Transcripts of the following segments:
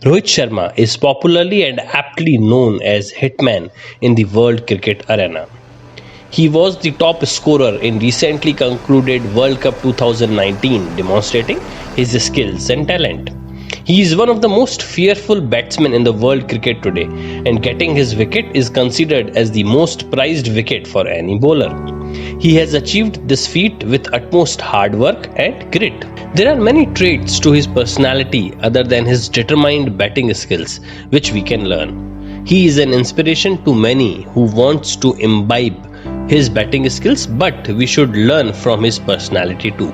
Rohit Sharma is popularly and aptly known as Hitman in the world cricket arena. He was the top scorer in recently concluded World Cup 2019, demonstrating his skills and talent. He is one of the most fearful batsmen in the world cricket today, and getting his wicket is considered as the most prized wicket for any bowler. He has achieved this feat with utmost hard work and grit. There are many traits to his personality other than his determined batting skills, which we can learn. He is an inspiration to many who wants to imbibe his batting skills, but we should learn from his personality too.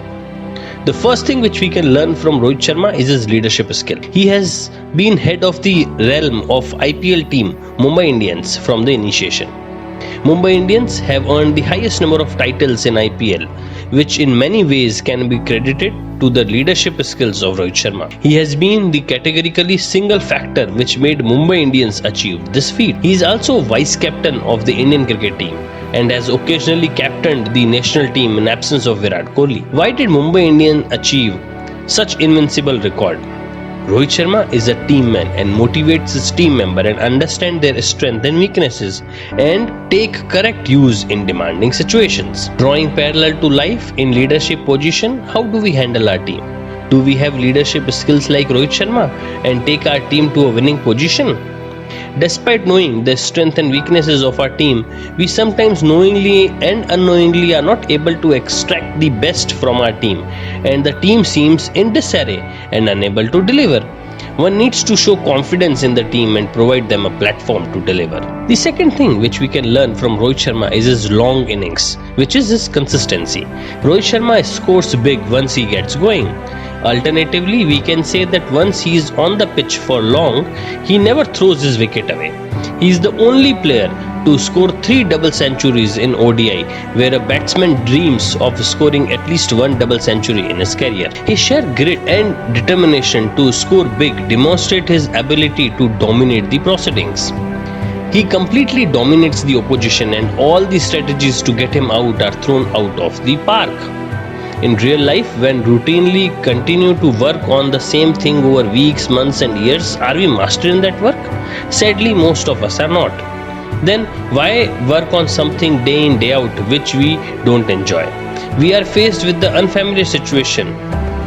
The first thing which we can learn from Rohit Sharma is his leadership skill. He has been head of the realm of IPL team Mumbai Indians from the initiation. Mumbai Indians have earned the highest number of titles in IPL, which in many ways can be credited to the leadership skills of Rohit Sharma. He has been the categorically single factor which made Mumbai Indians achieve this feat. He is also vice captain of the Indian cricket team and has occasionally captained the national team in absence of Virat Kohli. Why did Mumbai Indians achieve such invincible record? Rohit Sharma is a team man and motivates his team member and understands their strengths and weaknesses and take correct use in demanding situations. Drawing parallel to life in leadership position, how do we handle our team? Do we have leadership skills like Rohit Sharma and take our team to a winning position? Despite knowing the strengths and weaknesses of our team, we sometimes knowingly and unknowingly are not able to extract the best from our team, and the team seems in disarray and unable to deliver. One needs to show confidence in the team and provide them a platform to deliver. The second thing which we can learn from Rohit Sharma is his long innings, which is his consistency. Rohit Sharma scores big once he gets going. Alternatively, we can say that once he is on the pitch for long, he never throws his wicket away. He is the only player to score 3 double centuries in ODI, where a batsman dreams of scoring at least 1 double century in his career. His sheer grit and determination to score big demonstrate his ability to dominate the proceedings. He completely dominates the opposition and all the strategies to get him out are thrown out of the park. In real life, when routinely continue to work on the same thing over weeks, months and years, are we master in that work? Sadly, most of us are not. Then why work on something day in day out which we don't enjoy? We are faced with the unfamiliar situation.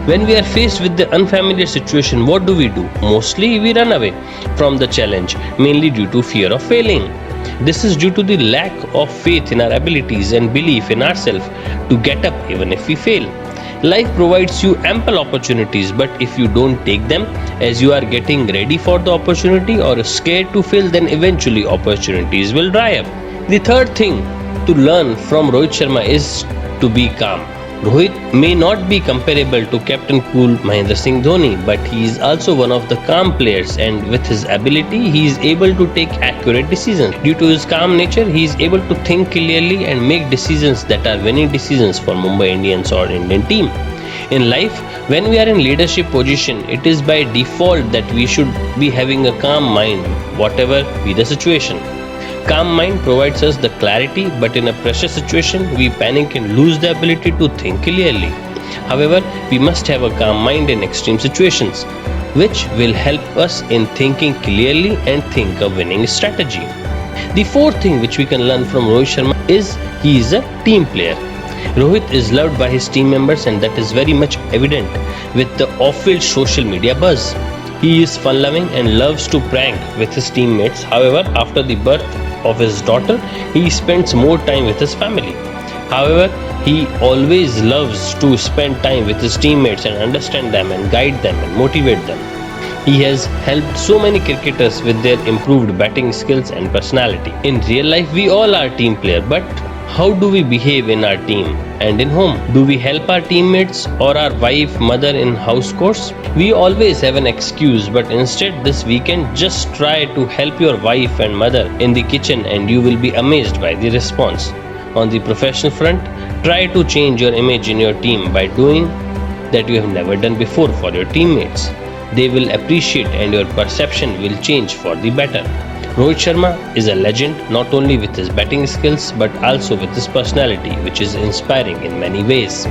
When we are faced with the unfamiliar situation, what do? Mostly we run away from the challenge, mainly due to fear of failing. This is due to the lack of faith in our abilities and belief in ourselves to get up even if we fail. Life provides you ample opportunities, but if you don't take them as you are getting ready for the opportunity or scared to fail, then eventually opportunities will dry up. The third thing to learn from Rohit Sharma is to be calm. Rohit may not be comparable to Captain Cool Mahendra Singh Dhoni, but he is also one of the calm players, and with his ability, he is able to take accurate decisions. Due to his calm nature, he is able to think clearly and make decisions that are winning decisions for Mumbai Indians or Indian team. In life, when we are in leadership position, it is by default that we should be having a calm mind, whatever be the situation. Calm mind provides us the clarity, but in a pressure situation, we panic and lose the ability to think clearly. However, we must have a calm mind in extreme situations, which will help us in thinking clearly and think a winning strategy. The fourth thing which we can learn from Rohit Sharma is he is a team player. Rohit is loved by his team members, and that is very much evident with the off-field social media buzz. He is fun-loving and loves to prank with his teammates. However, after the birth of his daughter, he spends more time with his family. However, he always loves to spend time with his teammates and understand them and guide them and motivate them. He has helped so many cricketers with their improved batting skills and personality. In real life, we all are team players, but how do we behave in our team and in home? Do we help our teammates or our wife, mother in house chores? We always have an excuse, but instead this weekend just try to help your wife and mother in the kitchen and you will be amazed by the response. On the professional front, try to change your image in your team by doing that you have never done before for your teammates. They will appreciate and your perception will change for the better. Rohit Sharma is a legend not only with his batting skills but also with his personality, which is inspiring in many ways.